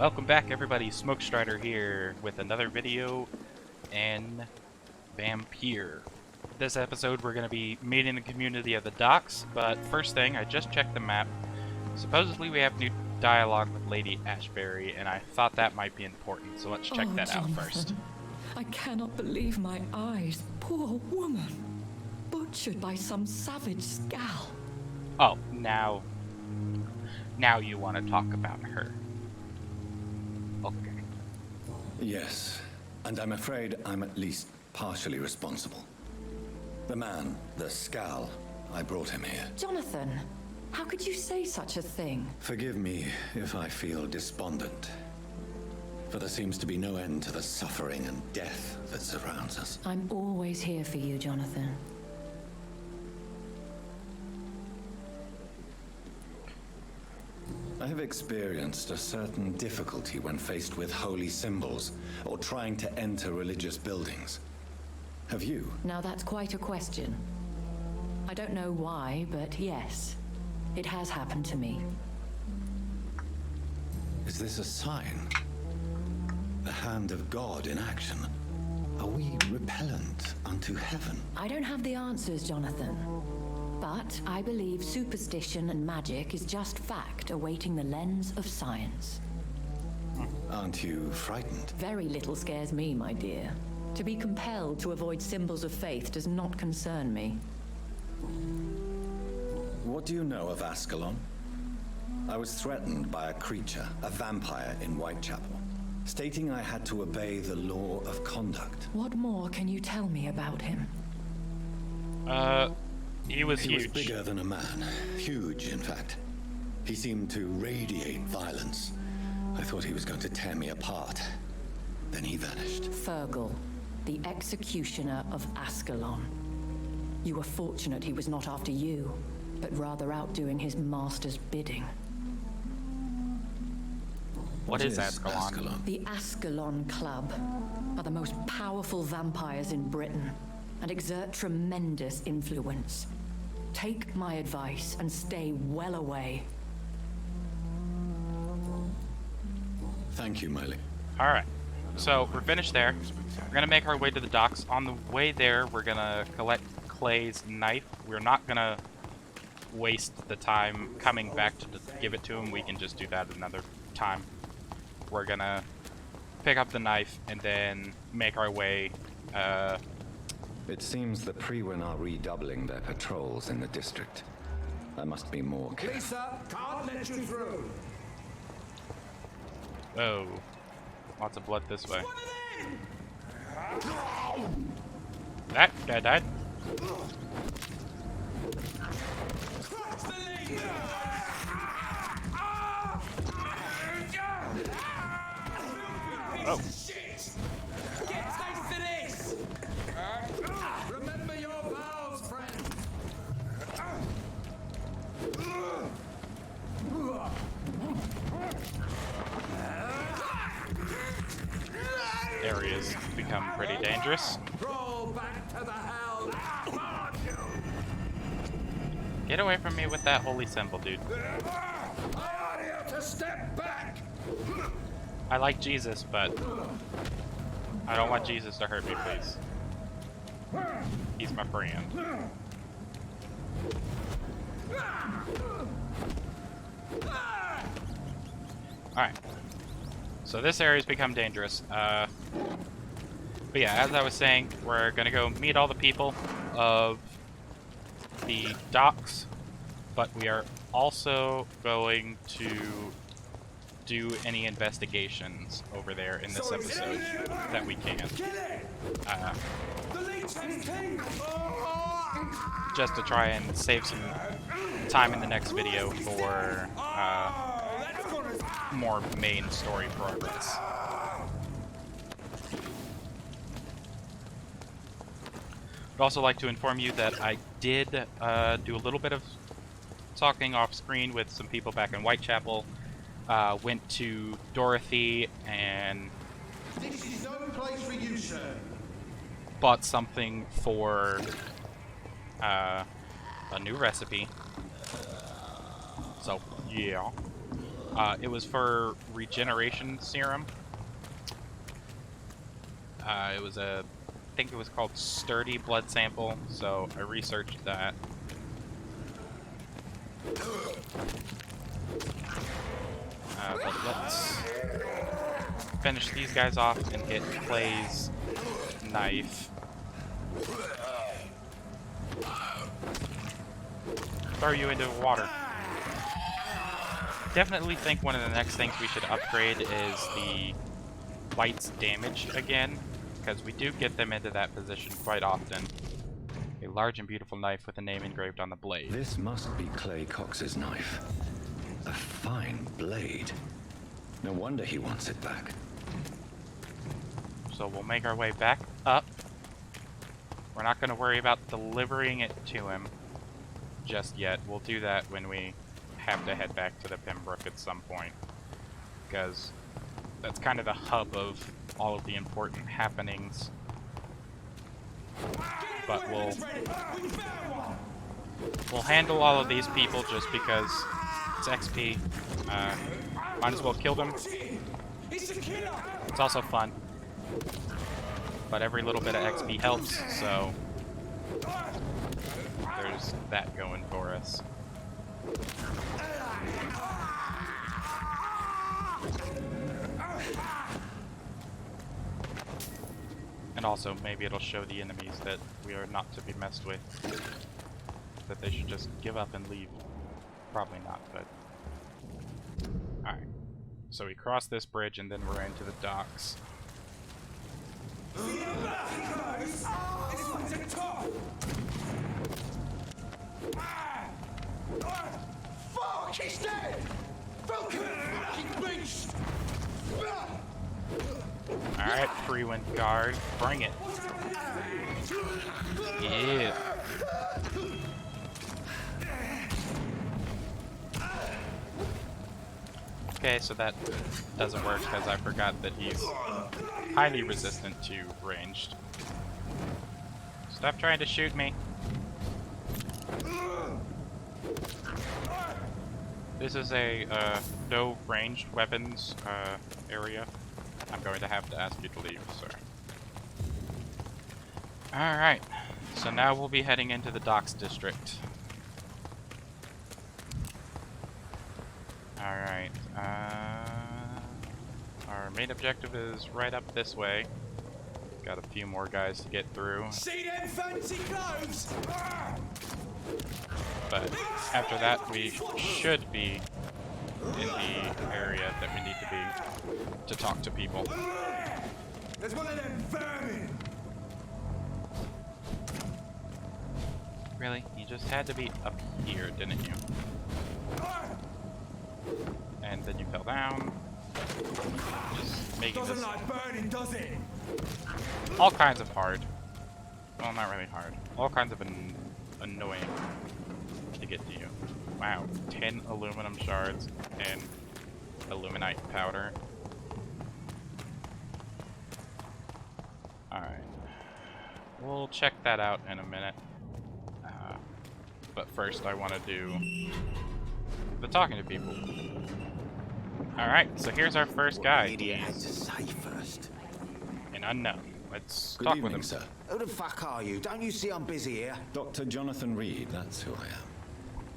Welcome back everybody, Smokestrider here with another video in Vampyr. This episode we're going to be meeting the community of the docks, but first thing, I just checked the map. Supposedly we have new dialogue with Lady Ashbury, and I thought that might be important, so let's check that out first. I cannot believe my eyes. Poor woman. Butchered by some savage scowl. Oh, now you want to talk about her. Okay. Yes, and I'm afraid I'm at least partially responsible. The man, the scowl, I brought him here. Jonathan, how could you say such a thing? Forgive me if I feel despondent, for there seems to be no end to the suffering and death that surrounds us. I'm always here for you, Jonathan. I have experienced a certain difficulty when faced with holy symbols or trying to enter religious buildings. Have you? Now that's quite a question. I don't know why, but yes, it has happened to me. Is this a sign? The hand of God in action? Are we repellent unto heaven? I don't have the answers, Jonathan. But I believe superstition and magic is just fact awaiting the lens of science. Aren't you frightened? Very little scares me, my dear. To be compelled to avoid symbols of faith does not concern me. What do you know of Ascalon? I was threatened by a creature, a vampire in Whitechapel, stating I had to obey the law of conduct. What more can you tell me about him? He was He huge. was bigger than a man. Huge, in fact. He seemed to radiate violence. I thought he was going to tear me apart. Then he vanished. Fergal, the executioner of Ascalon. You were fortunate he was not after you, but rather out doing his master's bidding. What is Ascalon? The Ascalon Club are the most powerful vampires in Britain and exert tremendous influence. Take my advice and stay well away. Thank you, Miley. Alright, so we're finished there. We're gonna make our way to the docks. On the way there, we're gonna collect Clay's knife. We're not gonna waste the time coming back to give it to him. We can just do that another time. We're gonna pick up the knife and then make our way, It seems the Frewen are redoubling their patrols in the district. I must be more careful. Lisa, can't let you through. oh, lots of blood this way. That guy died. Oh. Get taste to this. Remember your vows, friend. Area's become pretty dangerous. Roll back to the hell. Get away from me with that holy symbol, dude. I order you to step back. I like Jesus, but I don't want Jesus to hurt me, please. He's my friend. Alright. So this area's become dangerous. But yeah, as I was saying, we're gonna go meet all the people of the docks, but we are also going to do any investigations over there in this episode that we can. Just to try and save some time in the next video for more main story progress. I'd also like to inform you that I did do a little bit of talking off screen with some people back in Whitechapel. Went to Dorothy and This is no place for you, sir. bought something for a new recipe. So, yeah. It was for regeneration serum. It was I think it was called sturdy blood sample, so I researched that. But let's finish these guys off and get Clay's knife. Throw you into the water. Definitely think one of the next things we should upgrade is the White's damage again, because we do get them into that position quite often. A large and beautiful knife with a name engraved on the blade. This must be Clay Cox's knife. A fine blade. No wonder he wants it back. So we'll make our way back up. We're not going to worry about delivering it to him just yet. We'll do that when we have to head back to the Pembroke at some point, because that's kind of the hub of all of the important happenings. But we'll handle all of these people just because it's XP. Might as well kill them. It's also fun, but every little bit of XP helps, so there's that going for us. And also, maybe it'll show the enemies that we are not to be messed with. That they should just give up and leave. Probably not, but... Alright. So we cross this bridge and then we're into the docks. Fuck, he's dead! Fucking beast! Alright, Freewind Guard, bring it. Yeah. Okay, so that doesn't work because I forgot that he's highly resistant to ranged. Stop trying to shoot me. This is a no ranged weapons area. I'm going to have to ask you to leave, sir. Alright, so now we'll be heading into the docks district. Alright, our main objective is right up this way. Got a few more guys to get through. See them fancy clothes? But after that, we should be in the area that we need to be to talk to people. There's one of them vermin! Really? You just had to be up here, didn't you? And then you fell down. Just making Doesn't this like burning, does it? all kinds of hard. Well, not really hard. All kinds of annoying to get to you. Wow, 10 aluminum shards and aluminite powder. Alright. We'll check that out in a minute. But first I want to do the talking to people. Alright, so here's our first guy. Idiot had to say first. An unknown. Let's Good talk evening, with him. sir. Who the fuck are you? Don't you see I'm busy here? Dr. Jonathan Reed, that's who I am.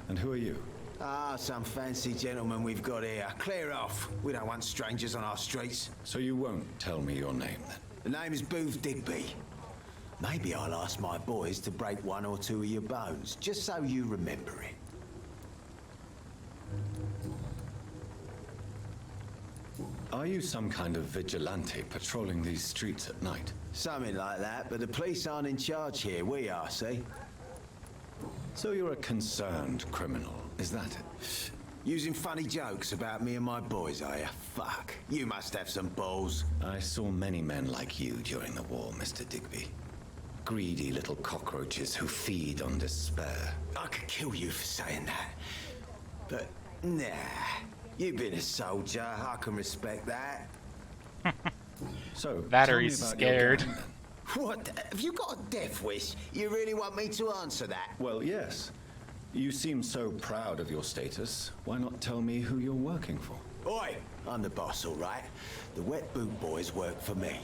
And who are you? Ah, some fancy gentleman we've got here. Clear off. We don't want strangers on our streets. So you won't tell me your name, then? The name is Booth Digby. Maybe I'll ask my boys to break one or two of your bones, just so you remember it. Are you some kind of vigilante patrolling these streets at night? Something like that, but the police aren't in charge here. We are, see? So you're a concerned criminal, is that it? Using funny jokes about me and my boys, are you? Fuck. You must have some balls. I saw many men like you during the war, Mr. Digby. Greedy little cockroaches who feed on despair. I could kill you for saying that. But, nah. You've been a soldier. I can respect that. So, That tell or me he's about your scared. gang, then. What? Have you got a death wish? You really want me to answer that? Well, yes. You seem so proud of your status. Why not tell me who you're working for? Oi! I'm the boss, all right? The wet boot boys work for me.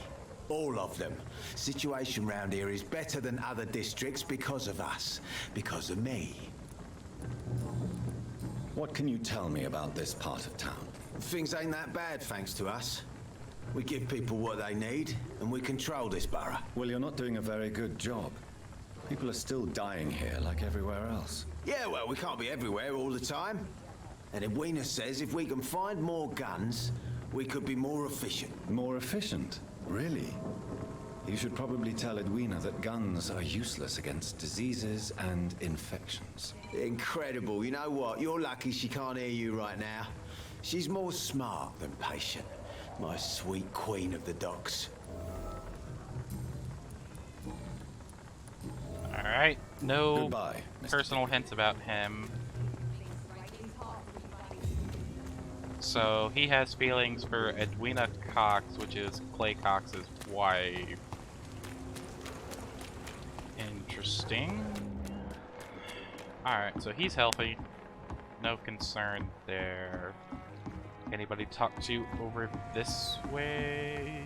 All of them. Situation round here is better than other districts because of us. Because of me. What can you tell me about this part of town? Things ain't that bad, thanks to us. We give people what they need, and we control this borough. Well, you're not doing a very good job. People are still dying here like everywhere else. Yeah, well, we can't be everywhere all the time. And Edwina says if we can find more guns, we could be more efficient. More efficient? Really? You should probably tell Edwina that guns are useless against diseases and infections. Incredible. You know what? You're lucky she can't hear you right now. She's more smart than patient. My sweet queen of the docks. Alright, no Goodbye, Mr. personal hints about him. So he has feelings for Edwina Cox, which is Clay Cox's wife. Interesting. Alright, so he's healthy. No concern there. Anybody talk to over this way?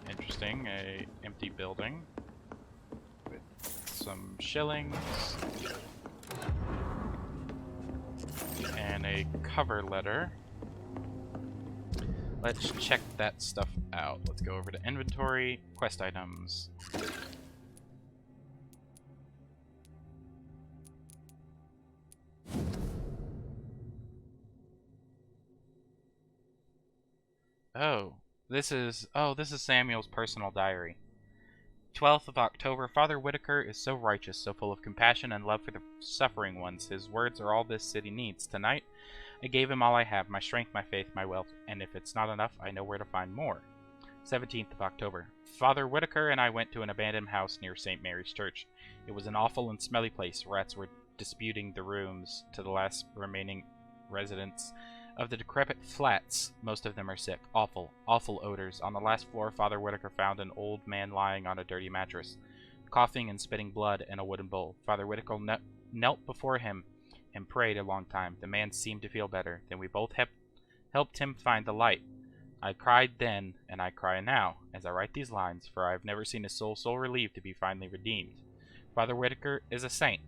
Interesting, a empty building with some shillings and a cover letter. Let's check that stuff out. Let's go over to inventory, quest items. This is Samuel's personal diary. 12th of October. Father Whitaker is so righteous, so full of compassion and love for the suffering ones. His words are all this city needs. Tonight, I gave him all I have, my strength, my faith, my wealth, and if it's not enough, I know where to find more. 17th of October. Father Whitaker and I went to an abandoned house near St. Mary's Church. It was an awful and smelly place. Rats were disputing the rooms to the last remaining residents of the decrepit flats. Most of them are sick. Awful, awful odors. On the last floor, Father Whitaker found an old man lying on a dirty mattress, coughing and spitting blood in a wooden bowl. Father Whitaker knelt before him and prayed a long time. The man seemed to feel better. Then we both helped him find the light. I cried then, and I cry now, as I write these lines, for I have never seen a soul so relieved to be finally redeemed. Father Whitaker is a saint.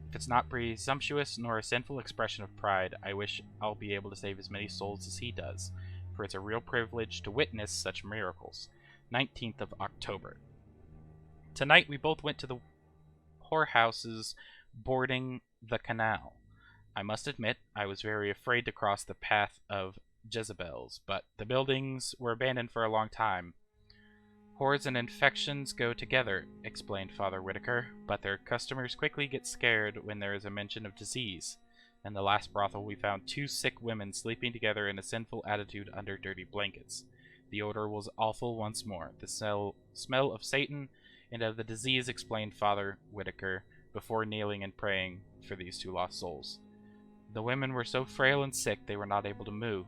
If it's not presumptuous nor a sinful expression of pride, I wish I'll be able to save as many souls as he does, for it's a real privilege to witness such miracles. 19th of October. Tonight we both went to the whorehouses boarding the canal. I must admit, I was very afraid to cross the path of Jezebels, but the buildings were abandoned for a long time. Whores and infections go together, explained Father Whitaker, but their customers quickly get scared when there is a mention of disease. In the last brothel, we found 2 sick women sleeping together in a sinful attitude under dirty blankets. The odor was awful once more, the smell of Satan and of the disease, explained Father Whitaker, before kneeling and praying for these 2 lost souls. The women were so frail and sick they were not able to move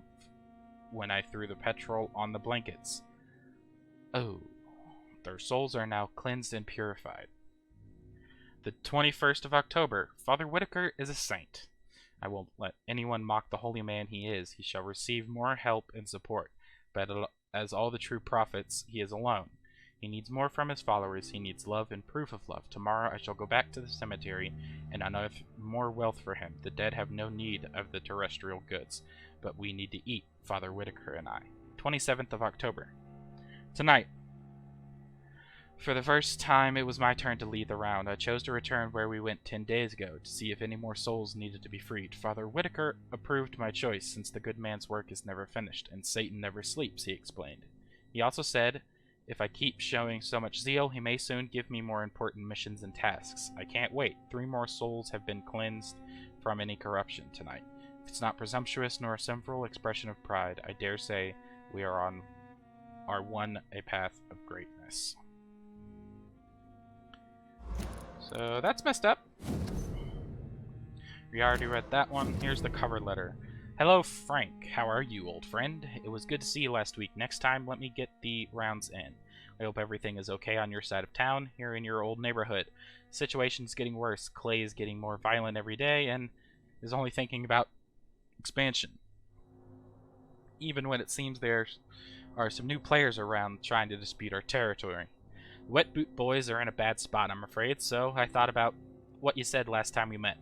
when I threw the petrol on the blankets. Oh. Their souls are now cleansed and purified. The 21st of October. Father Whitaker is a saint. I won't let anyone mock the holy man he is. He shall receive more help and support, but as all the true prophets, he is alone. He needs more from his followers. He needs love and proof of love. Tomorrow I shall go back to the cemetery and unearth more wealth for him. The dead have no need of the terrestrial goods, but we need to eat, Father Whitaker and I. 27th of October. Tonight, for the first time, it was my turn to lead the round. I chose to return where we went 10 days ago, to see if any more souls needed to be freed. Father Whitaker approved my choice, since the good man's work is never finished, and Satan never sleeps, he explained. He also said, if I keep showing so much zeal, he may soon give me more important missions and tasks. I can't wait. 3 more souls have been cleansed from any corruption tonight. If it's not presumptuous nor a sinful expression of pride, I dare say we are on a path of greatness. So that's messed up. We already read that one. Here's the cover letter. Hello, Frank. How are you, old friend? It was good to see you last week. Next time, let me get the rounds in. I hope everything is okay on your side of town, here in your old neighborhood. The situation's getting worse. Clay is getting more violent every day and is only thinking about expansion. Even when it seems there are some new players around trying to dispute our territory. The Wet Boot Boys are in a bad spot, I'm afraid, so I thought about what you said last time we met.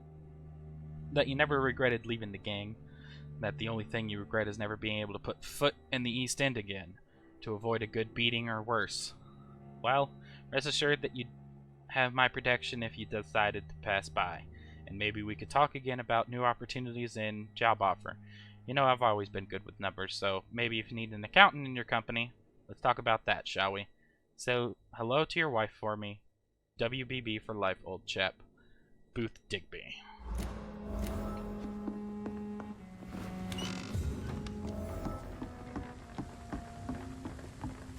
That you never regretted leaving the gang. That the only thing you regret is never being able to put foot in the East End again, to avoid a good beating or worse. Well, rest assured that you'd have my protection if you decided to pass by, and maybe we could talk again about new opportunities and job offer. You know, I've always been good with numbers, so maybe if you need an accountant in your company, let's talk about that, shall we? So, hello to your wife for me. WBB for life, old chap. Booth Digby.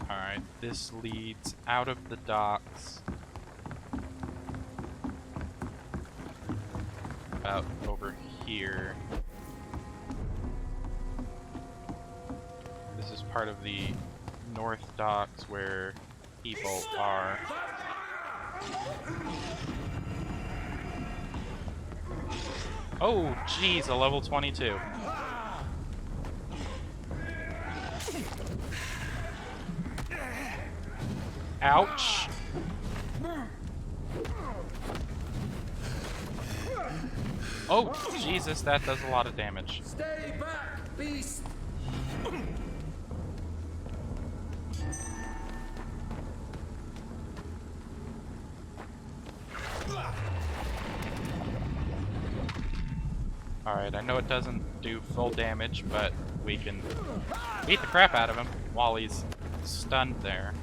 Alright, this leads out of the docks. About over here. This is part of the North Docks where people are. Oh, jeez, a level 22. Ouch. Oh, Jesus, that does a lot of damage. Stay back, beast! Alright, I know it doesn't do full damage, but we can beat the crap out of him while he's stunned there.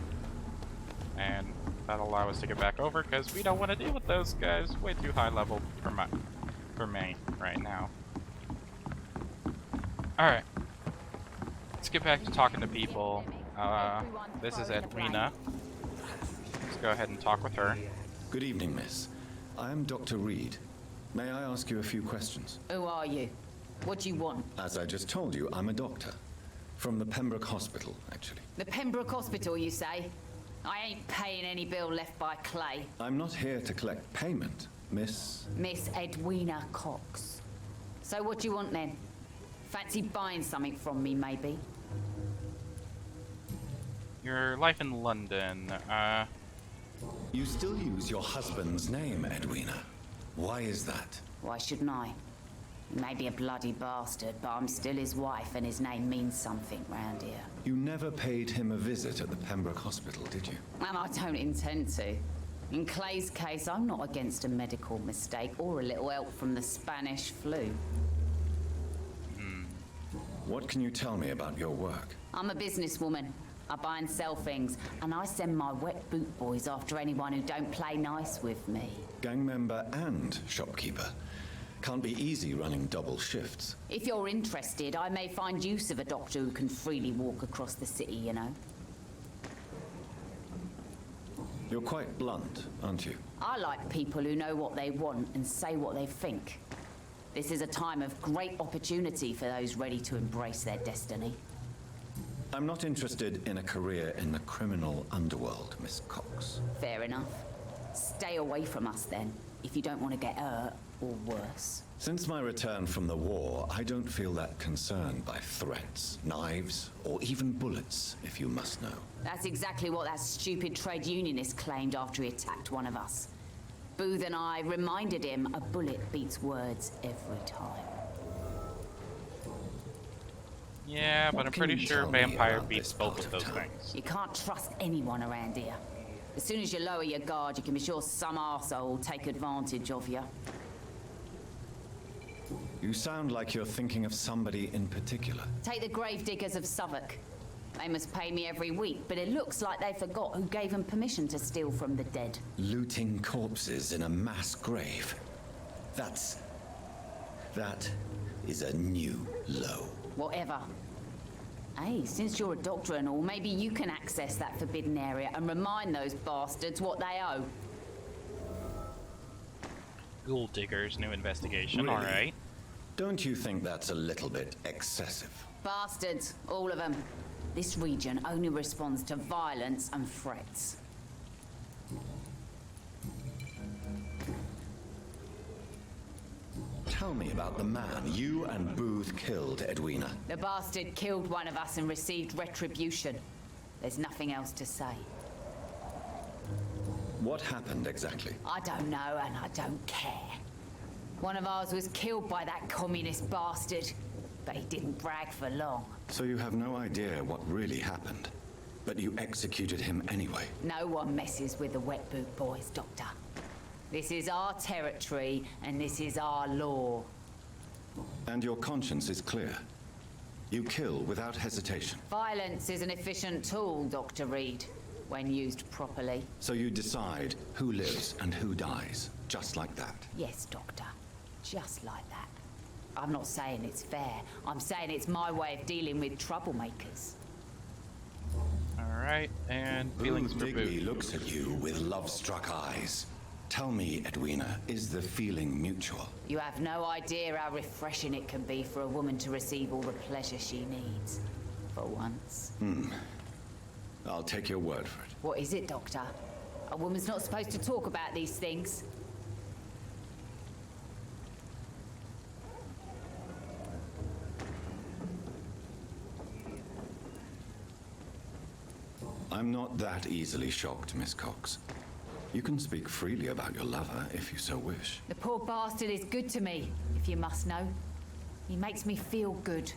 And that'll allow us to get back over, because we don't want to deal with those guys. Way too high level for me right now. Alright. Let's get back to talking to people. This is Edwina. Let's go ahead and talk with her. Good evening, miss. I am Dr. Reed. May I ask you a few questions? Who are you? What do you want? As I just told you, I'm a doctor. From the Pembroke Hospital, actually. The Pembroke Hospital, you say? I ain't paying any bill left by Clay. I'm not here to collect payment, Miss Edwina Cox. So what do you want then? Fancy buying something from me, maybe? Your life in London, You still use your husband's name, Edwina. Why is that? Why shouldn't I? He may be a bloody bastard, but I'm still his wife, and his name means something round here. You never paid him a visit at the Pembroke Hospital, did you? And I don't intend to. In Clay's case, I'm not against a medical mistake or a little help from the Spanish flu. What can you tell me about your work? I'm a businesswoman. I buy and sell things, and I send my wet boot boys after anyone who don't play nice with me. Gang member and shopkeeper. Can't be easy running double shifts. If you're interested, I may find use of a doctor who can freely walk across the city, you know. You're quite blunt, aren't you? I like people who know what they want and say what they think. This is a time of great opportunity for those ready to embrace their destiny. I'm not interested in a career in the criminal underworld, Miss Cox. Fair enough. Stay away from us then, if you don't want to get hurt or worse. Since my return from the war, I don't feel that concerned by threats, knives, or even bullets, if you must know. That's exactly what that stupid trade unionist claimed after he attacked one of us. Booth and I reminded him a bullet beats words every time. yeah, but What I'm can pretty you sure tell me Vampyr about beats this both part of of those town? things. You can't trust anyone around here. As soon as you lower your guard, you can be sure some arsehole will take advantage of you. You sound like you're thinking of somebody in particular. Take the gravediggers of Southwark. They must pay me every week, but it looks like they forgot who gave them permission to steal from the dead. Looting corpses in a mass grave. That is a new low. Whatever. Hey, since you're a doctor and all, maybe you can access that forbidden area and remind those bastards what they owe. Ghoul Diggers, new investigation, Really? alright. Don't you think that's a little bit excessive? Bastards, all of them. This region only responds to violence and threats. Tell me about the man you and Booth killed, Edwina. The bastard killed one of us and received retribution. There's nothing else to say. What happened exactly? I don't know, and I don't care. One of ours was killed by that communist bastard, but he didn't brag for long. So you have no idea what really happened, but you executed him anyway. No one messes with the Wet Boot Boys, Doctor. This is our territory, and this is our law. And your conscience is clear. You kill without hesitation. Violence is an efficient tool, Dr. Reed, when used properly. So you decide who lives and who dies, just like that. Yes, Doctor. Just like that. I'm not saying it's fair. I'm saying it's my way of dealing with troublemakers. Alright, and feelings for Digby Booth. looks at you with love-struck eyes. Tell me, Edwina, is the feeling mutual? You have no idea how refreshing it can be for a woman to receive all the pleasure she needs. For once. I'll take your word for it. What is it, Doctor? A woman's not supposed to talk about these things. I'm not that easily shocked, Miss Cox. You can speak freely about your lover if you so wish. The poor bastard is good to me, if you must know. He makes me feel good.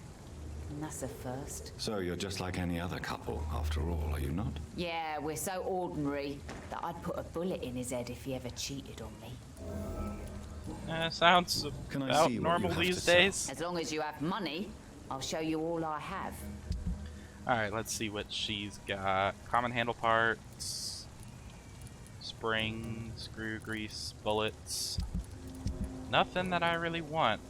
And that's a first. So you're just like any other couple, after all, are you not? Yeah, we're so ordinary that I'd put a bullet in his head if he ever cheated on me. Sounds Can I about see what normal you have these to sell? days. As long as you have money, I'll show you all I have. Alright, let's see what she's got. Common handle parts, spring, screw grease, bullets. Nothing that I really want.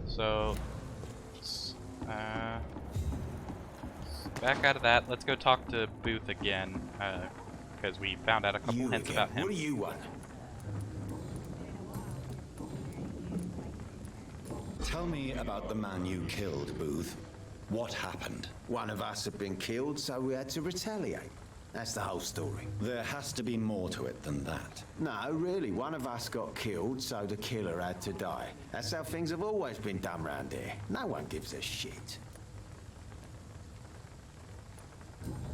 So, back out of that. Let's go talk to Booth again, because we found out a couple You hints again. about him. What do you want? Tell me about the man you killed, Booth. What happened? One of us had been killed, so we had to retaliate. That's the whole story. There has to be more to it than that. No, really, one of us got killed, so the killer had to die. That's how things have always been done round here. No one gives a shit.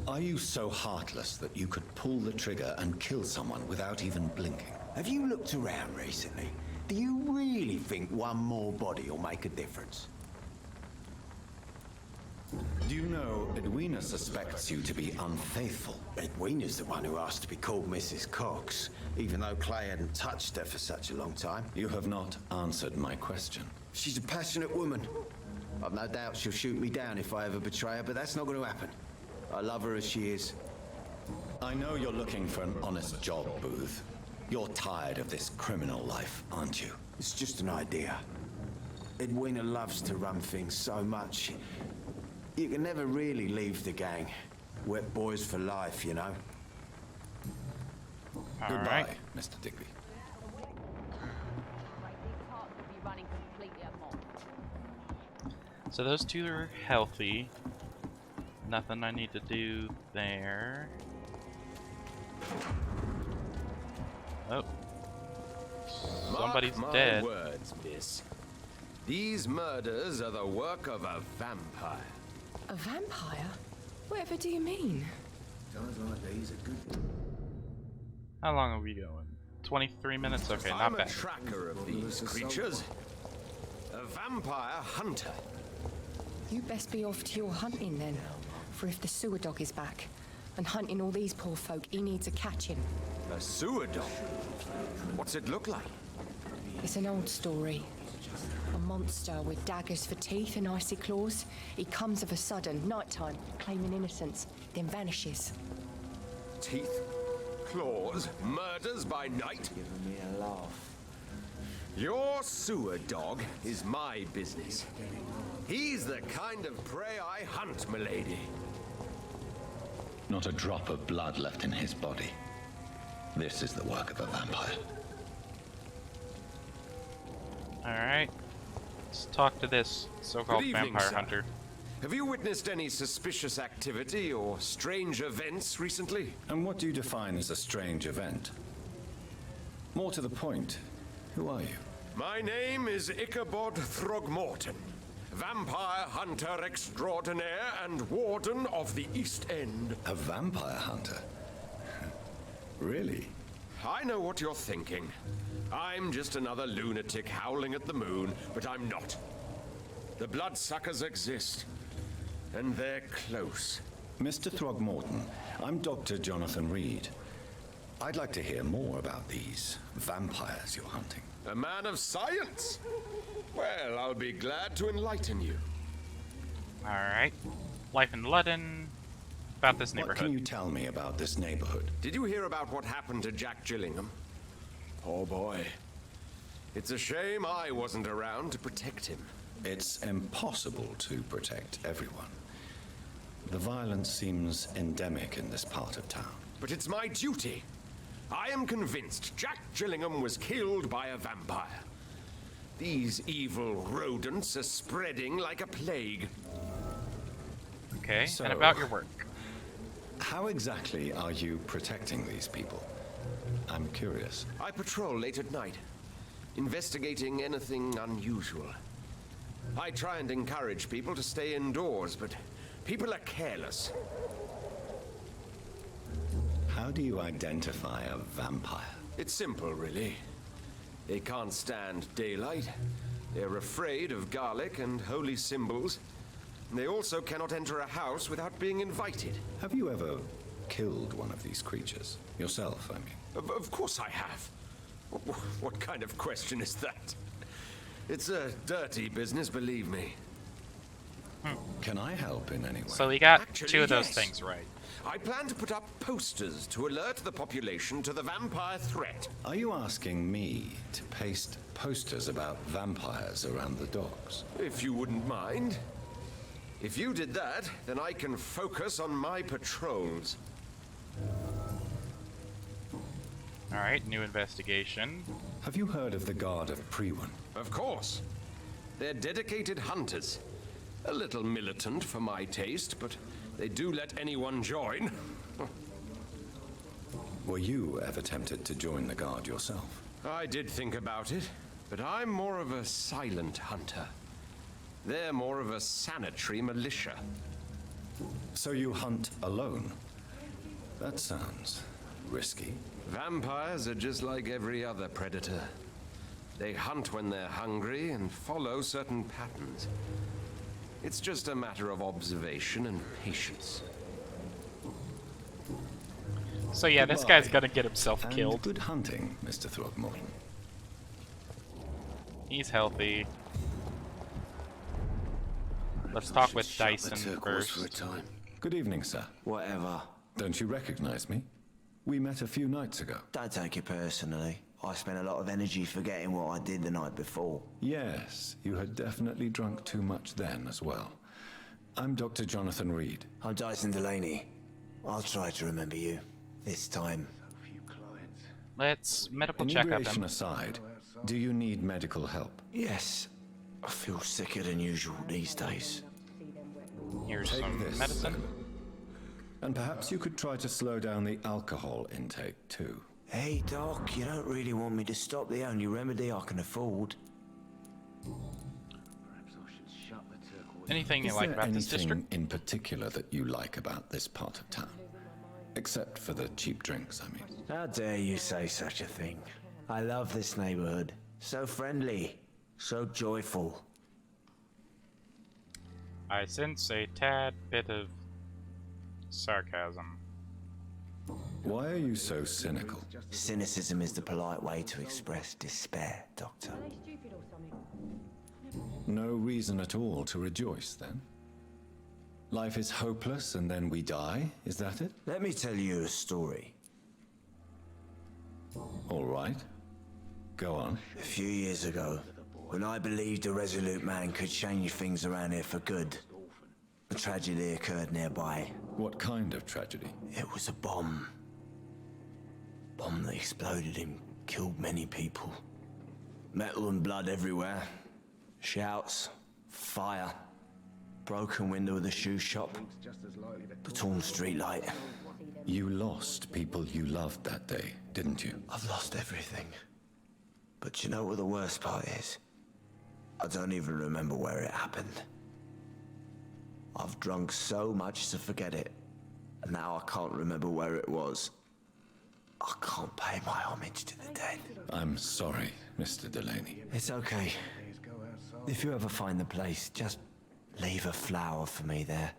Are you so heartless that you could pull the trigger and kill someone without even blinking? Have you looked around recently? Do you really think one more body will make a difference? Do you know Edwina suspects you to be unfaithful? Edwina's the one who asked to be called Mrs. Cox, even though Clay hadn't touched her for such a long time. You have not answered my question. She's a passionate woman. I've no doubt she'll shoot me down if I ever betray her, but that's not going to happen. I love her as she is. I know you're looking for an honest job, Booth. You're tired of this criminal life, aren't you? It's just an idea. Edwina loves to run things so much. You can never really leave the gang. Wet boys for life, you know? Goodbye, Alright. Mr. Digby. So those two are healthy. Nothing I need to do there. Oh. Somebody's Mark my dead. words, miss. These murders are the work of a vampire. A vampire? Whatever do you mean? Times like these are good. How long are we going? 23 minutes? Okay, I'm not a bad. tracker of these creatures. A vampire hunter. You best be off to your hunting then. For if the sewer dog is back and hunting all these poor folk, he needs a catching. A sewer dog. What's it look like? It's an old story. A monster with daggers for teeth and icy claws. He comes of a sudden, nighttime, claiming innocence, then vanishes. Teeth, claws, murders by night. Giving me a laugh. Your sewer dog is my business. He's the kind of prey I hunt, milady. Not a drop of blood left in his body. This is the work of a vampire. Alright. Let's talk to this so-called Good evening, vampire sir. hunter. Have you witnessed any suspicious activity or strange events recently? And what do you define as a strange event? More to the point, who are you? My name is Ichabod Throgmorton, vampire hunter extraordinaire and warden of the East End. A vampire hunter? Really? I know what you're thinking. I'm just another lunatic howling at the moon, but I'm not. The bloodsuckers exist, and they're close. Mr. Throgmorton, I'm Dr. Jonathan Reed. I'd like to hear more about these vampires you're hunting. A man of science? Well, I'll be glad to enlighten you. Alright. Life in London. About this neighborhood. What can you tell me about this neighborhood? Did you hear about what happened to Jack Gillingham? Poor boy. It's a shame I wasn't around to protect him. It's impossible to protect everyone. The violence seems endemic in this part of town. But it's my duty. I am convinced Jack Gillingham was killed by a vampire. These evil rodents are spreading like a plague. Okay, So- and about your work. How exactly are you protecting these people? I'm curious. I patrol late at night, investigating anything unusual. I try and encourage people to stay indoors, but people are careless. How do you identify a vampire? It's simple, really. They can't stand daylight. They're afraid of garlic and holy symbols. They also cannot enter a house without being invited. Have you ever killed one of these creatures? Yourself, I mean. Of course I have. What kind of question is that? It's a dirty business, believe me. Can I help in any way? So we got Actually, two of those yes. things right. I plan to put up posters to alert the population to the vampire threat. Are you asking me to paste posters about vampires around the docks? If you wouldn't mind. If you did that, then I can focus on my patrols. Alright, new investigation. Have you heard of the Guard of Prewen? Of course. They're dedicated hunters. A little militant for my taste, but they do let anyone join. Were you ever tempted to join the Guard yourself? I did think about it, but I'm more of a silent hunter. They're more of a sanitary militia. So you hunt alone? That sounds risky. Vampires are just like every other predator. They hunt when they're hungry and follow certain patterns. It's just a matter of observation and patience. So yeah, this guy's gonna get himself And killed. good hunting, Mr. Throgmorton. He's healthy. Let's talk with Dyson first. Good evening, sir. Whatever. Don't you recognize me? We met a few nights ago. Don't take it personally. I spent a lot of energy forgetting what I did the night before. Yes, you had definitely drunk too much then as well. I'm Dr. Jonathan Reed. I'm Dyson Delaney. I'll try to remember you. This time. Let's medical check up Inebriation him. aside, do you need medical help? Yes. I feel sicker than usual these days. Here's Take some this, medicine. then. And perhaps you could try to slow down the alcohol intake too. Hey, Doc, you don't really want me to stop the only remedy I can afford. Anything you Is like there about this anything district? in particular that you like about this part of town? Except for the cheap drinks, I mean. How dare you say such a thing? I love this neighborhood. So friendly. So joyful. I sense a tad bit of sarcasm. Why are you so cynical? Cynicism is the polite way to express despair, Doctor. No reason at all to rejoice, then? Life is hopeless and then we die, is that it? Let me tell you a story. All right. Go on. A few years ago, when I believed a resolute man could change things around here for good, a tragedy occurred nearby. What kind of tragedy? It was a bomb. Bomb that exploded and killed many people. Metal and blood everywhere. Shouts, fire, broken window of the shoe shop, the torn streetlight. You lost people you loved that day, didn't you? I've lost everything. But you know what the worst part is? I don't even remember where it happened. I've drunk so much to forget it, and now I can't remember where it was. I can't pay my homage to the dead. I'm sorry, Mr. Delaney. It's okay. If you ever find the place, just leave a flower for me there.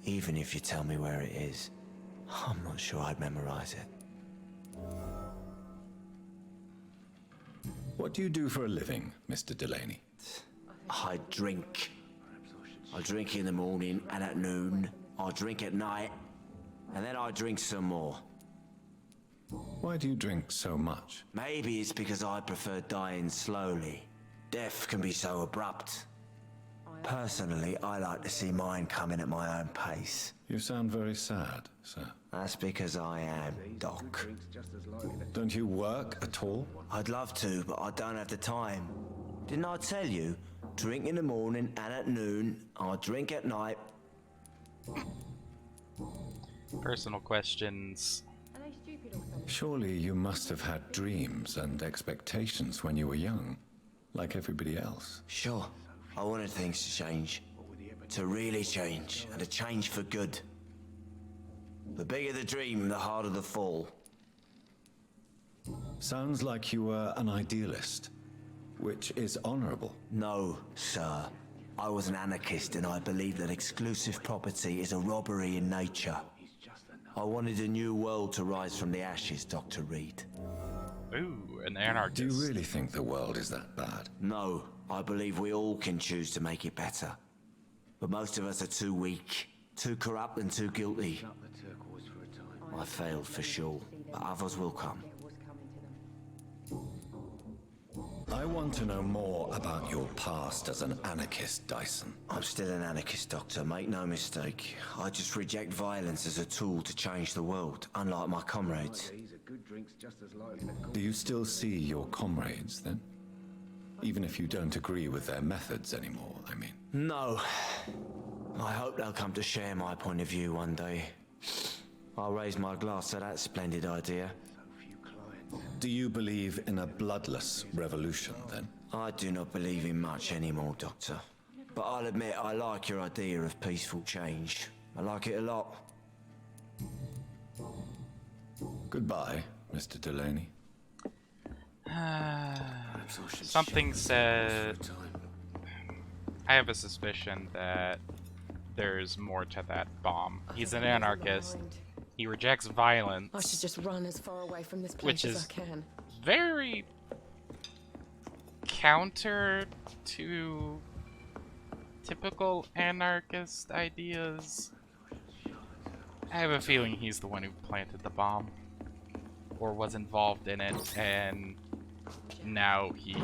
Even if you tell me where it is, I'm not sure I'd memorize it. What do you do for a living, Mr. Delaney? I drink. I drink in the morning and at noon. I drink at night, and then I drink some more. Why do you drink so much? Maybe it's because I prefer dying slowly. Death can be so abrupt. Personally, I like to see mine coming at my own pace. You sound very sad, sir. That's because I am, Doc. Don't you work at all? I'd love to, but I don't have the time. Didn't I tell you? Drink in the morning and at noon. I drink at night. Personal questions. Surely you must have had dreams and expectations when you were young, like everybody else. Sure. I wanted things to change. To really change, and to change for good. The bigger the dream, the harder the fall. Sounds like you were an idealist, which is honorable. No, sir. I was an anarchist, and I believe that exclusive property is a robbery in nature. I wanted a new world to rise from the ashes, Dr. Reed. Ooh, an anarchist. Do you really think the world is that bad? No, I believe we all can choose to make it better. But most of us are too weak, too corrupt and too guilty. I failed for sure, but others will come. I want to know more about your past as an anarchist, Dyson. I'm still an anarchist, Doctor, make no mistake. I just reject violence as a tool to change the world, unlike my comrades. Do you still see your comrades, then? Even if you don't agree with their methods anymore, I mean. No. I hope they'll come to share my point of view one day. I'll raise my glass to that splendid idea. Do you believe in a bloodless revolution, then? I do not believe in much anymore, Doctor. But I'll admit I like your idea of peaceful change. I like it a lot. Goodbye, Mr. Delaney. Something said... I have a suspicion that there's more to that bomb. He's an anarchist. He rejects violence. I should just run as far away from this place which as is I can. very counter to typical anarchist ideas. I have a feeling he's the one who planted the bomb or was involved in it, and now he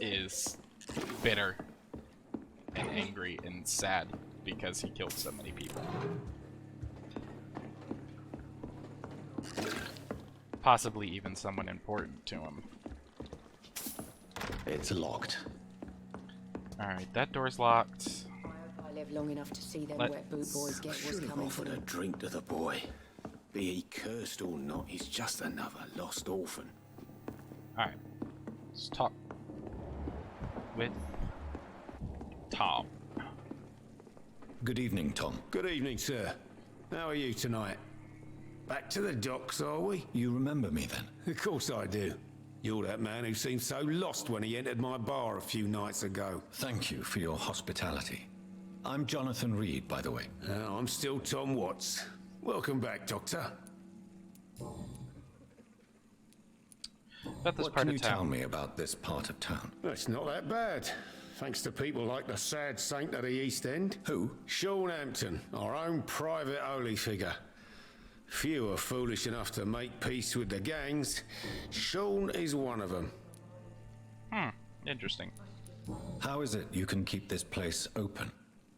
is bitter and angry and sad because he killed so many people. Possibly even someone important to him. It's locked. Alright, that door's locked. I live long enough to see them Let- wet boot boys get what's Should have coming to offered a them. drink to the boy. Be he cursed or not, he's just another lost orphan. Alright. Let's talk with Tom. Good evening, Tom. Good evening, sir. How are you tonight? Back to the docks, are we? You remember me, then? Of course I do. You're that man who seemed so lost when he entered my bar a few nights ago. Thank you for your hospitality. I'm Jonathan Reed, by the way. I'm still Tom Watts. Welcome back, Doctor. About this What part can of you tell town. me about this part of town? It's not that bad. Thanks to people like the sad saint of the East End. Who? Sean Hampton, our own private holy figure. Few are foolish enough to make peace with the gangs. Sean is one of them. Interesting. How is it you can keep this place open?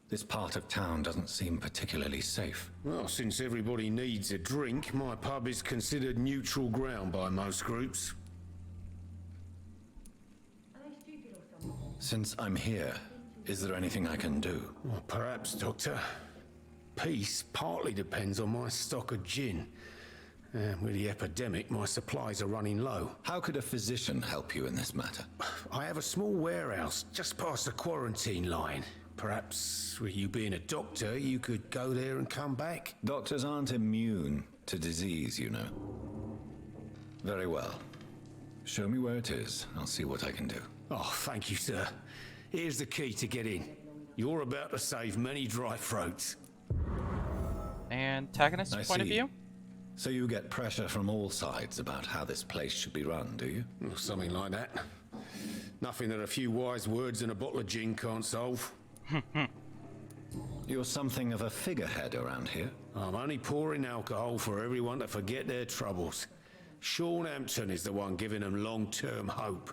This part of town doesn't seem particularly safe. Well, since everybody needs a drink, my pub is considered neutral ground by most groups. Since I'm here, is there anything I can do? Well, perhaps, Doctor. Peace partly depends on my stock of gin. With the epidemic, my supplies are running low. How could a physician help you in this matter? I have a small warehouse just past the quarantine line. Perhaps, with you being a doctor, you could go there and come back? Doctors aren't immune to disease, you know. Very well. Show me where it is. I'll see what I can do. Oh, thank you, sir. Here's the key to get in. You're about to save many dry throats. Antagonist's point of view? So you get pressure from all sides about how this place should be run, do you? Well, something like that. Nothing that a few wise words and a bottle of gin can't solve. You're something of a figurehead around here. I'm only pouring alcohol for everyone to forget their troubles. Sean Hampton is the one giving them long-term hope.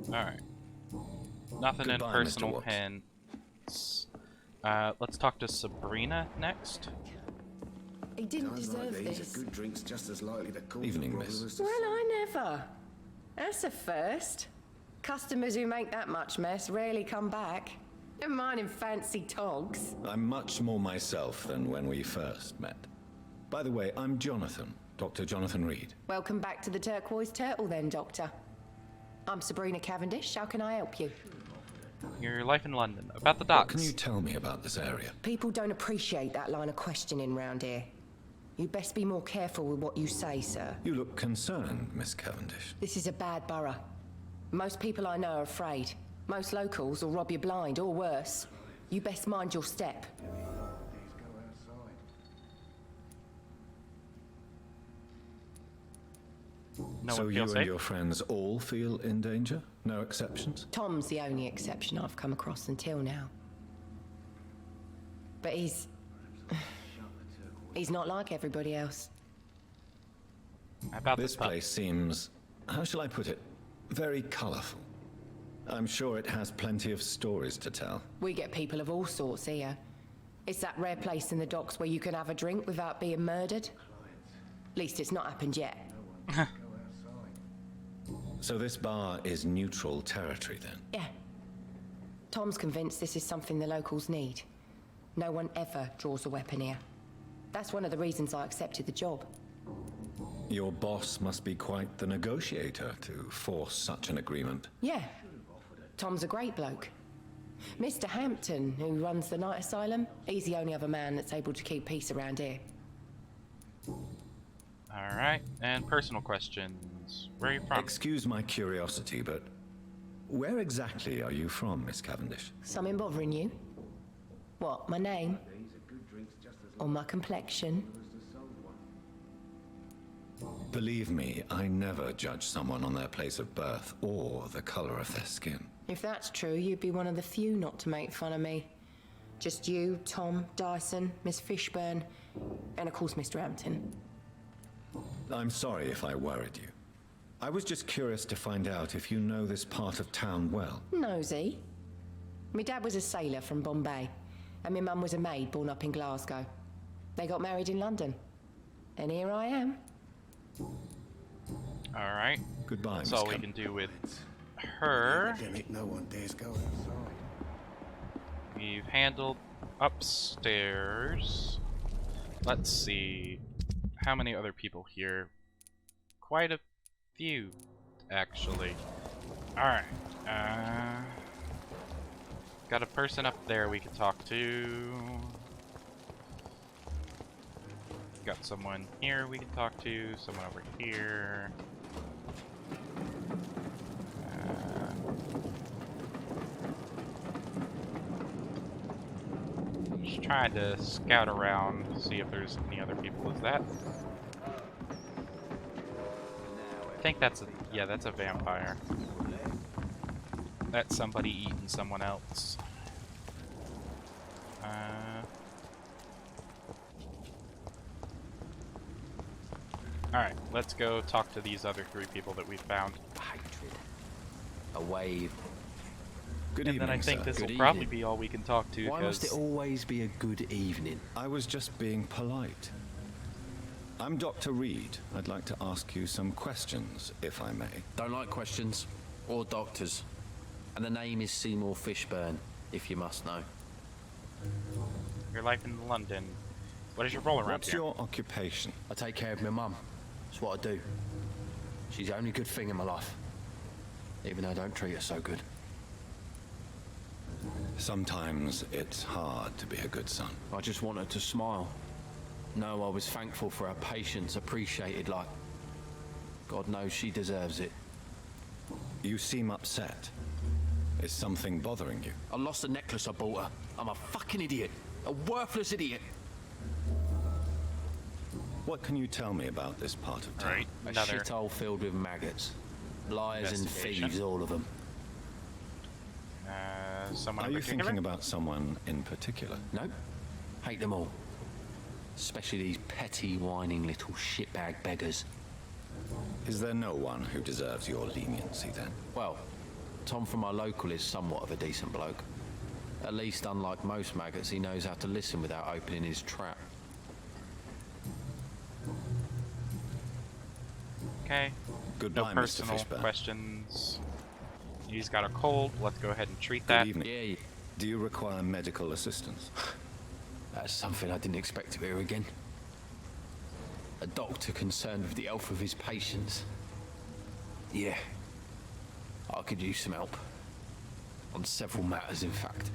Alright. Nothing Goodbye, in personal Mr. Watts. hints. Let's talk to Sabrina next. He didn't deserve These this. are good drinks just as likely to cause Evening, problems miss. as the Well, I never. That's a first. Customers who make that much mess rarely come back. Never mind in fancy togs. I'm much more myself than when we first met. By the way, I'm Jonathan, Dr. Jonathan Reed. Welcome back to the Turquoise Turtle then, Doctor. I'm Sabrina Cavendish. How can I help you? Your life in London. About the What docks. can you tell me about this area? People don't appreciate that line of questioning round here. You best be more careful with what you say, sir. You look concerned, Miss Cavendish. This is a bad borough. Most people I know are afraid. Most locals will rob you blind, or worse. You best mind your step. No So one you feels and safe? your friends all feel in danger? No exceptions? Tom's the only exception I've come across until now. But he's not like everybody else. About This the pub. place seems, how shall I put it, very colourful. I'm sure it has plenty of stories to tell. We get people of all sorts here. It's that rare place in the docks where you can have a drink without being murdered. At least it's not happened yet. So this bar is neutral territory then? Yeah. Tom's convinced this is something the locals need. No one ever draws a weapon here. That's one of the reasons I accepted the job. Your boss must be quite the negotiator to force such an agreement. Yeah. Tom's a great bloke. Mr. Hampton, who runs the night asylum, he's the only other man that's able to keep peace around here. Alright, and personal questions. Where are you from? Excuse my curiosity, but where exactly are you from, Miss Cavendish? Something bothering you? What, my name? Or my complexion? Believe me, I never judge someone on their place of birth or the color of their skin. If that's true, you'd be one of the few not to make fun of me. Just you, Tom, Dyson, Miss Fishburne, and of course Mr. Hampton. I'm sorry if I worried you. I was just curious to find out if you know this part of town well. Nosy. My dad was a sailor from Bombay, and my mum was a maid born up in Glasgow. They got married in London. And here I am. Alright. Goodbye, That's Miss all we can do with her. epidemic, no one dares go outside. We've handled upstairs. Let's see. How many other people here? Quite a few, actually. Alright. Got a person up there we can talk to. Got someone here we can talk to. Someone over here. Just trying to scout around, see if there's any other people. Is that? I think that's a, yeah, that's a vampire. That's somebody eating someone else. Alright, let's go talk to these other three people that we found. A wave. Good And evening, then I think sir. this will Good probably evening. be all we can talk to. Why must it 'cause- always be a good evening? I was just being polite. I'm Dr. Reed. I'd like to ask you some questions, if I may. Don't like questions or doctors. And the name is Seymour Fishburne, if you must know. Your life in London. What is your role around What's here? your occupation? I take care of my mum. That's what I do. She's the only good thing in my life. Even though I don't treat her so good. Sometimes it's hard to be a good son. I just want her to smile. No, I was thankful for her patience, appreciated like... God knows she deserves it. You seem upset. Is something bothering you? I lost a necklace I bought her. I'm a fucking idiot. A worthless idiot. What can you tell me about this part of town? Right. A Another shithole filled with maggots. Liars and investigation. thieves, all of them. Someone Are in you particular? thinking about someone in particular? No, hate them all. Especially these petty, whining little shitbag beggars. Is there no one who deserves your leniency then? Well, Tom from our local is somewhat of a decent bloke. At least, unlike most maggots, he knows how to listen without opening his trap. Okay. Goodbye, No Mr. personal Fishburne. questions. He's got a cold. Let's go ahead and treat Good that. evening. Yeah, Do you require medical assistance? that's something I didn't expect to hear again. A doctor concerned with the health of his patients. Yeah, I could use some help. On several matters, in fact.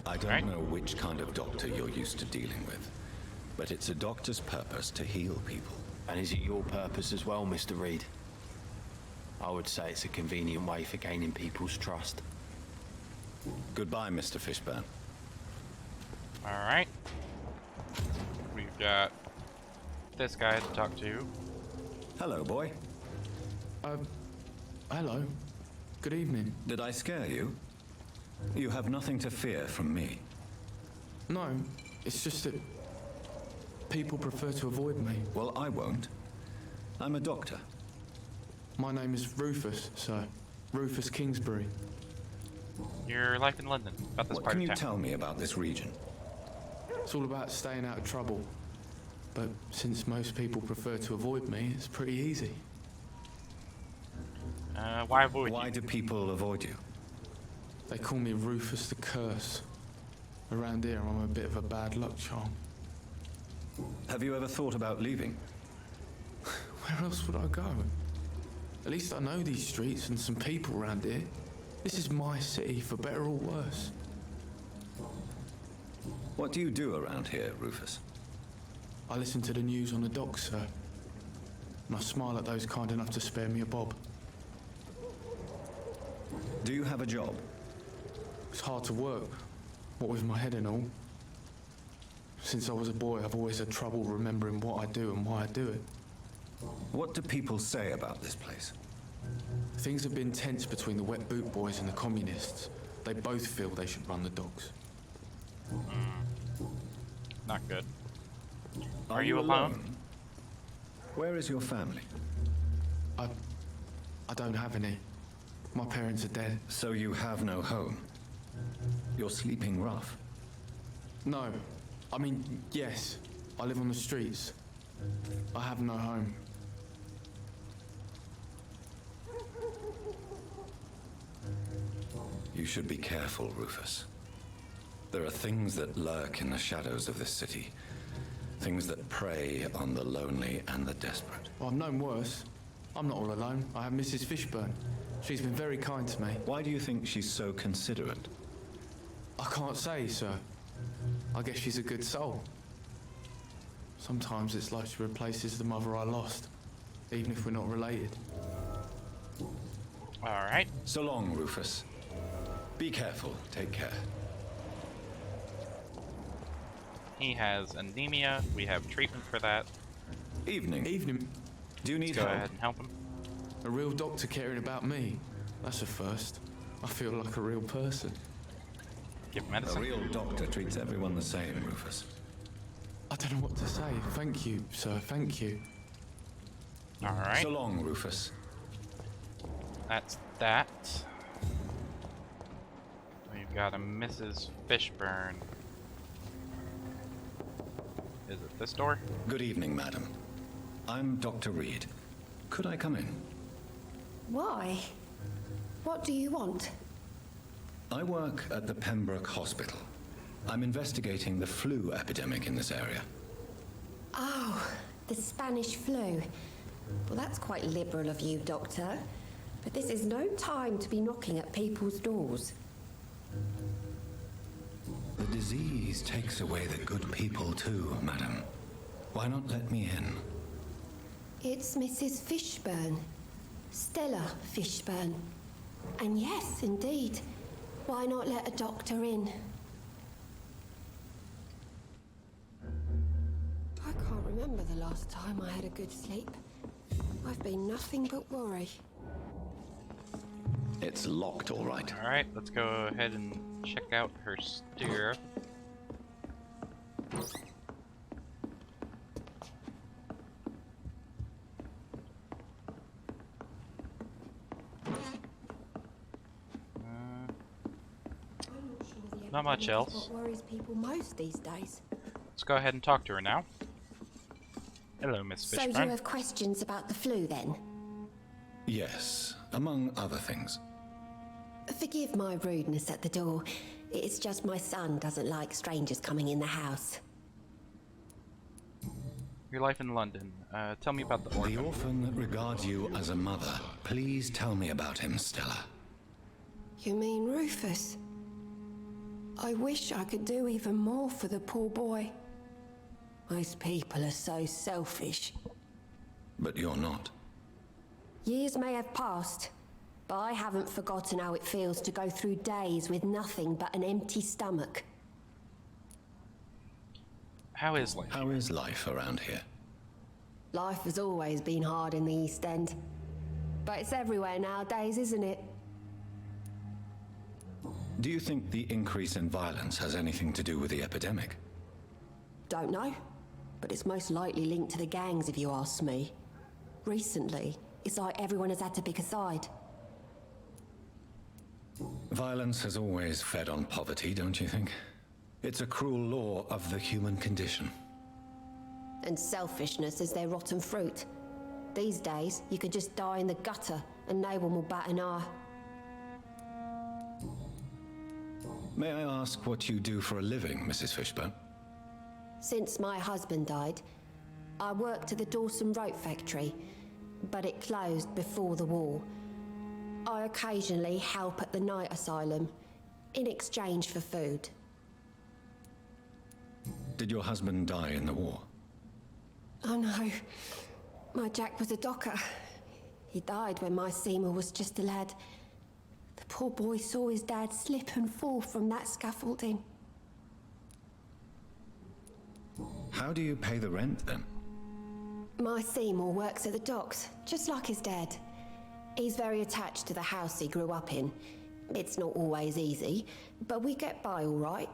I don't Right. know which kind of doctor you're used to dealing with, but it's a doctor's purpose to heal people. And is it your purpose as well, Mr. Reed? I would say it's a convenient way for gaining people's trust. Goodbye, Mr. Fishburne. Alright. We've got this guy to talk to. Hello, boy. Hello. Good evening. Did I scare you? You have nothing to fear from me. No, it's just that people prefer to avoid me. Well, I won't. I'm a doctor. My name is Rufus, sir. Rufus Kingsbury. Your life in London. About this What part can of you town. tell me about this region? It's all about staying out of trouble. But since most people prefer to avoid me, it's pretty easy. Why avoid Why you? do people avoid you? They call me Rufus the Curse. Around here, I'm a bit of a bad luck charm. Have you ever thought about leaving? Where else would I go? At least I know these streets and some people around here. This is my city, for better or worse. What do you do around here, Rufus? I listen to the news on the docks, sir. And I smile at those kind enough to spare me a bob. Do you have a job? It's hard to work, what with my head and all. Since I was a boy, I've always had trouble remembering what I do and why I do it. What do people say about this place? Things have been tense between the wet boot boys and the communists. They both feel they should run the docks. Not good. Are you alone? Where is your family? I don't have any. My parents are dead. So you have no home? You're sleeping rough. No. I mean, yes. I live on the streets. I have no home. You should be careful, Rufus. There are things that lurk in the shadows of this city. Things that prey on the lonely and the desperate. Well, I've known worse. I'm not all alone. I have Mrs. Fishburne. She's been very kind to me. Why do you think she's so considerate? I can't say, sir. I guess she's a good soul. Sometimes it's like she replaces the mother I lost, even if we're not related. Alright. So long, Rufus. Be careful. Take care. He has anemia. We have treatment for that. Evening. Evening. Do you need Go help? ahead and help him. A real doctor caring about me. That's a first. I feel like a real person. Give him A medicine. real doctor treats everyone the same, Rufus. I don't know what to say. Thank you, sir. Thank you. Alright. So long, Rufus. That's that. We've got a Mrs. Fishburne. Is it this door? Good evening, madam. I'm Dr. Reed. Could I come in? Why? What do you want? I work at the Pembroke Hospital. I'm investigating the flu epidemic in this area. Oh, the Spanish flu. Well, that's quite liberal of you, Doctor. But this is no time to be knocking at people's doors. The disease takes away the good people too, madam. Why not let me in? It's Mrs. Fishburne. Stella Fishburne. And yes, indeed. Why not let a doctor in? I can't remember the last time I had a good sleep. I've been nothing but worry. It's locked, all right. Alright, let's go ahead and check out her stuff. Not much else. What worries people most these days. Let's go ahead and talk to her now. Hello, Miss So Fishburne. you have questions about the flu then? Yes, among other things. Forgive my rudeness at the door. It's just my son doesn't like strangers coming in the house. Your life in London. Tell me about the orphan. The orphan that regards you as a mother. Please tell me about him, Stella. You mean Rufus? I wish I could do even more for the poor boy. Most people are so selfish. But you're not. Years may have passed, but I haven't forgotten how it feels to go through days with nothing but an empty stomach. How is life? How is life around here? Life has always been hard in the East End. But it's everywhere nowadays, isn't it? Do you think the increase in violence has anything to do with the epidemic? Don't know, but it's most likely linked to the gangs if you ask me. Recently, it's like everyone has had to pick a side. Violence has always fed on poverty, don't you think? It's a cruel law of the human condition. And selfishness is their rotten fruit. These days, you can just die in the gutter and no one will bat an eye. May I ask what you do for a living, Mrs. Fishburne? Since my husband died, I worked at the Dawson Rope factory, but it closed before the war. I occasionally help at the night asylum, in exchange for food. Did your husband die in the war? Oh no, my Jack was a docker. He died when my Seymour was just a lad. The poor boy saw his dad slip and fall from that scaffolding. How do you pay the rent, then? My Seymour works at the docks, just like his dad. He's very attached to the house he grew up in. It's not always easy, but we get by all right.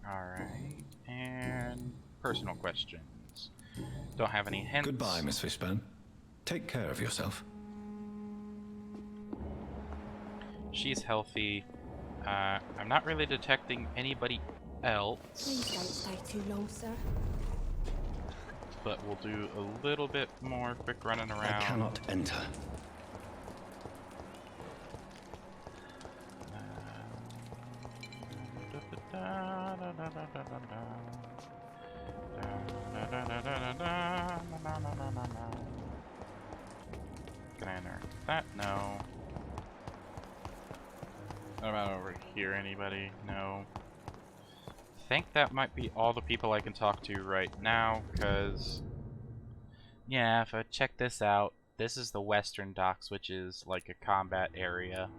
Alright. And personal questions. Don't have any hints. Goodbye, Miss Fishburne. Take care of yourself. She's healthy. I'm not really detecting anybody else. Please don't stay too long, sir. But we'll do a little bit more quick running around. I cannot enter. Can I enter that? No. What about over here? Anybody? No. I think that might be all the people I can talk to right now, because yeah, if I check this out, this is the Western Docks, which is like a combat area.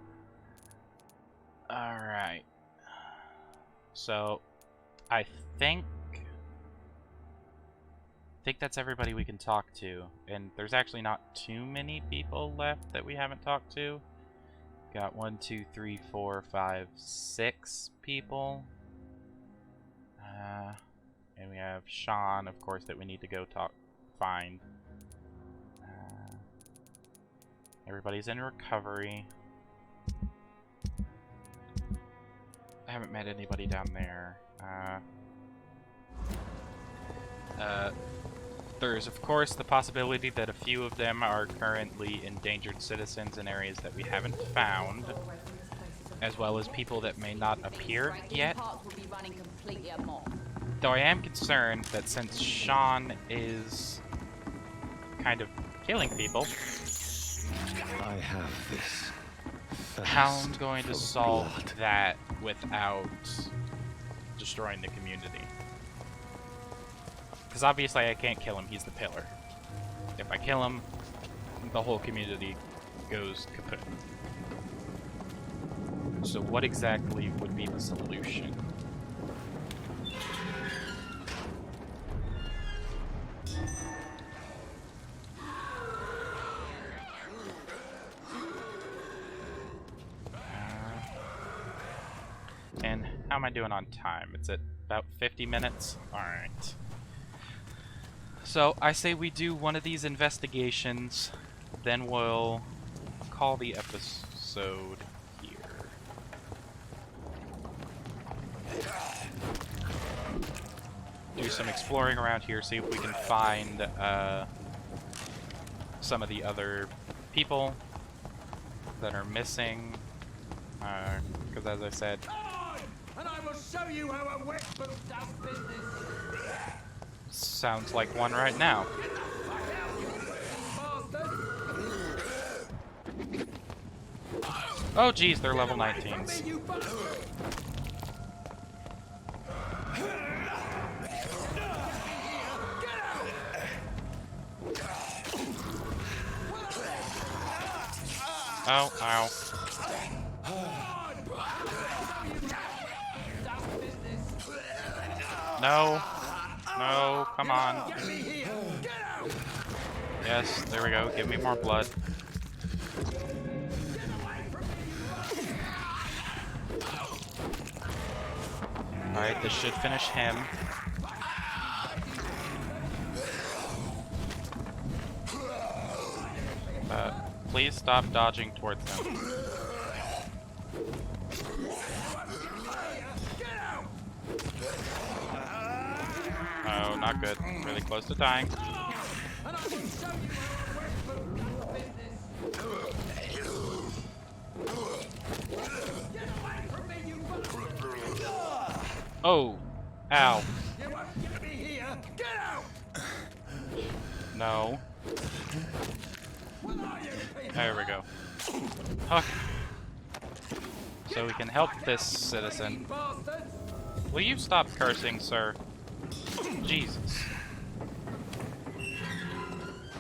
Alright. So I think that's everybody we can talk to, and there's actually not too many people left that we haven't talked to. Got 1, 2, 3, 4, 5, 6 people. And we have Sean, of course, that we need to go find. Everybody's in recovery. I haven't met anybody down there. There's, of course, the possibility that a few of them are currently endangered citizens in areas that we haven't found, as well as people that may not appear yet. Though I am concerned that since Sean is kind of killing people, I have this. how I'm going to solve that without destroying the community. Because obviously I can't kill him, he's the pillar. If I kill him, the whole community goes kaput. So what exactly would be the solution? And how am I doing on time? It's at about 50 minutes? Alright. So, I say we do one of these investigations, then we'll call the episode here. Do some exploring around here, see if we can find some of the other people that are missing. Because as I said... And I will show you how a wet boot does business. Sounds like one right now. Oh geez, they're level 19s. Oh, ow. No. No, come on. Yes, there we go. Give me more blood. Alright, this should finish him. Please stop dodging towards them. Oh, not good. Really close to dying. Oh! Ow. No. There we go. Okay. So we can help this citizen. Will you stop cursing, sir? Jesus.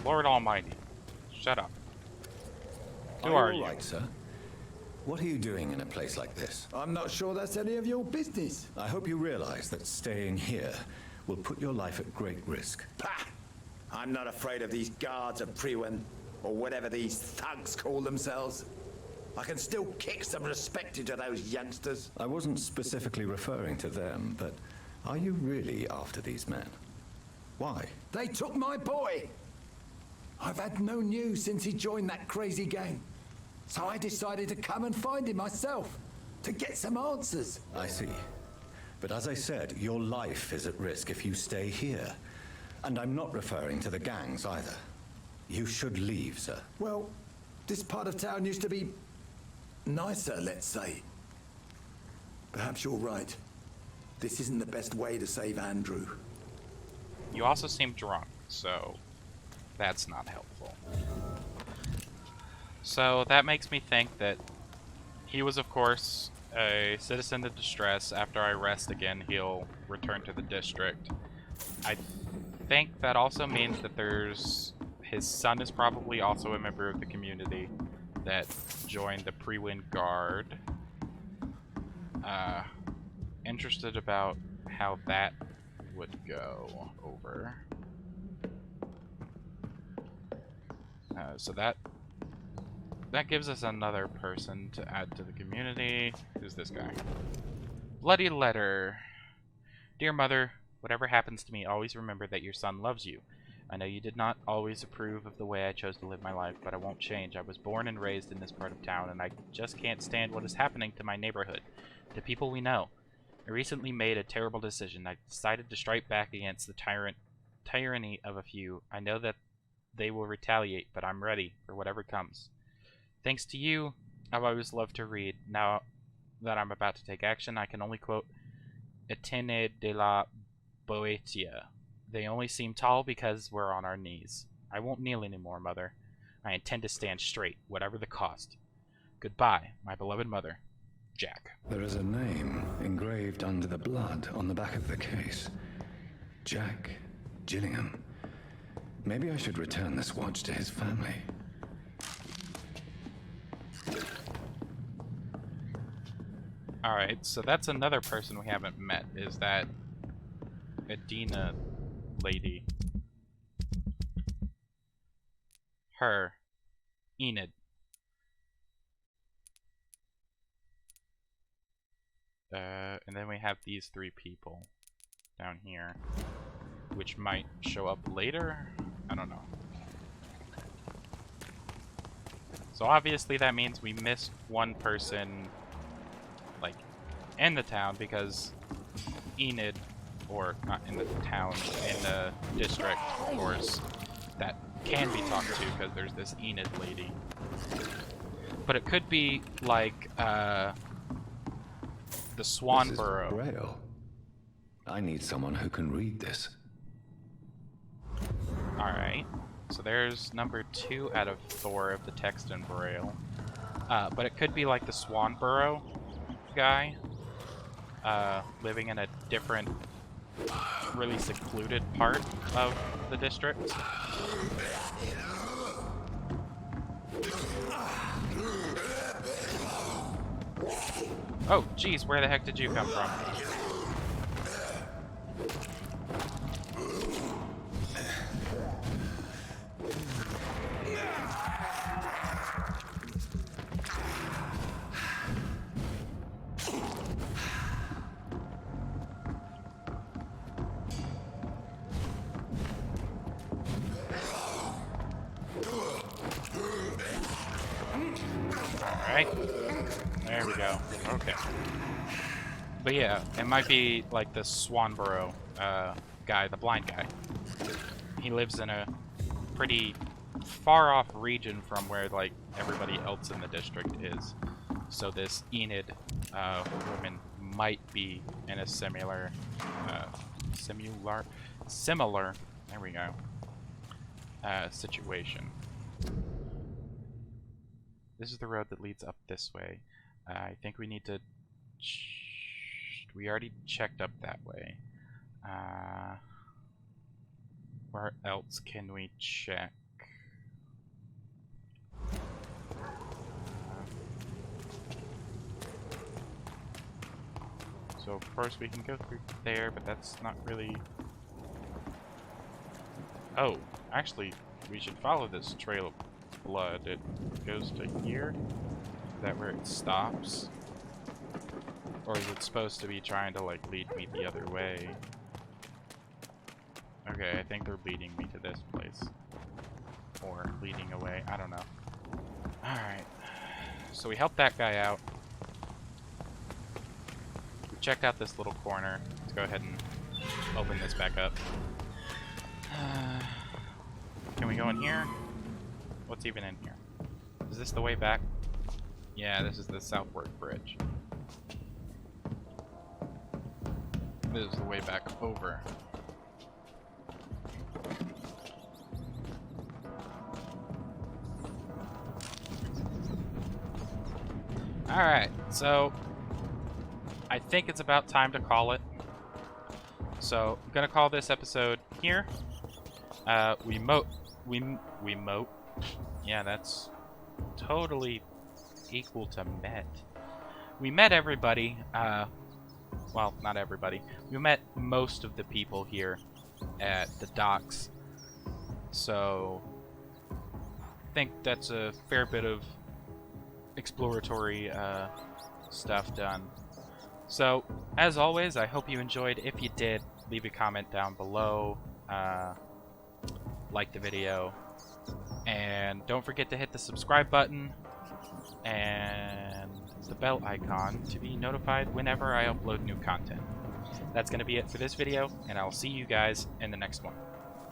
Lord Almighty. Shut up. Who are you? All right, sir? What are you doing in a place like this? I'm not sure that's any of your business. I hope you realize that staying here will put your life at great risk. Pah! I'm not afraid of these guards of Priwen, or whatever these thugs call themselves. I can still kick some respect into those youngsters. I wasn't specifically referring to them, but are you really after these men? Why? They took my boy! I've had no news since he joined that crazy gang. So I decided to come and find him myself, to get some answers. I see. But as I said, your life is at risk if you stay here. And I'm not referring to the gangs either. You should leave, sir. Well, this part of town used to be nicer, let's say. Perhaps you're right. This isn't the best way to save Andrew. You also seem drunk, so that's not helpful. So that makes me think that he was, of course, a citizen of distress. After I rest again, he'll return to the district. I think that also means that his son is probably also a member of the community that joined the Priwen Guard. Interested about how that would go over. So that gives us another person to add to the community. Who's this guy? Bloody letter. Dear Mother, whatever happens to me, always remember that your son loves you. I know you did not always approve of the way I chose to live my life, but I won't change. I was born and raised in this part of town, and I just can't stand what is happening to my neighborhood, to people we know. I recently made a terrible decision. I decided to strike back against the tyrant tyranny of a few. I know that they will retaliate, but I'm ready for whatever comes. Thanks to you, I've always loved to read. Now that I'm about to take action, I can only quote Etienne de la Boetia. They only seem tall because we're on our knees. I won't kneel anymore, Mother. I intend to stand straight, whatever the cost. Goodbye, my beloved mother, Jack. There is a name engraved under the blood on the back of the case. Jack Gillingham. Maybe I should return this watch to his family. Alright, so that's another person we haven't met, is that Edina lady. Her. Enid. And then we have these three people down here, which might show up later? I don't know. So obviously that means we missed one person, like, in the town, because Enid, or not in the town, in the district, of course, that can be talked to, because there's this Enid lady. But it could be, like, the Swan Burrow. Braille. I need someone who can read this. Alright. So there's number 2 out of 4 of the text in Braille. But it could be like the Swan Burrow guy. Living in a different, really secluded part of the district. Oh, geez, where the heck did you come from? Alright. There we go. Okay. But yeah, it might be like the Swanborough guy, the blind guy. He lives in a pretty far off region from where like everybody else in the district is. So this Enid woman might be in a similar, there we go, situation. This is the road that leads up this way. I think we need to... we already checked up that way. Where else can we check? So of course we can go through there, but that's not really... Oh, actually, we should follow this trail of blood. It goes to here? Is that where it stops? Or is it supposed to be trying to like lead me the other way? Okay, I think they're leading me to this place. Or leading away, I don't know. Alright. So we helped that guy out. We checked out this little corner. Let's go ahead and open this back up. Can we go in here? What's even in here? Is this the way back? Yeah, this is the southward bridge. This is the way back over. Alright, so I think it's about time to call it. So I'm gonna call this episode here. We moat. Yeah, that's totally equal to met. We met everybody. Well, not everybody. We met most of the people here at the docks. So I think that's a fair bit of exploratory stuff done. So, as always, I hope you enjoyed. If you did, leave a comment down below. Like the video. And don't forget to hit the subscribe button and the bell icon to be notified whenever I upload new content. That's going to be it for this video, and I'll see you guys in the next one.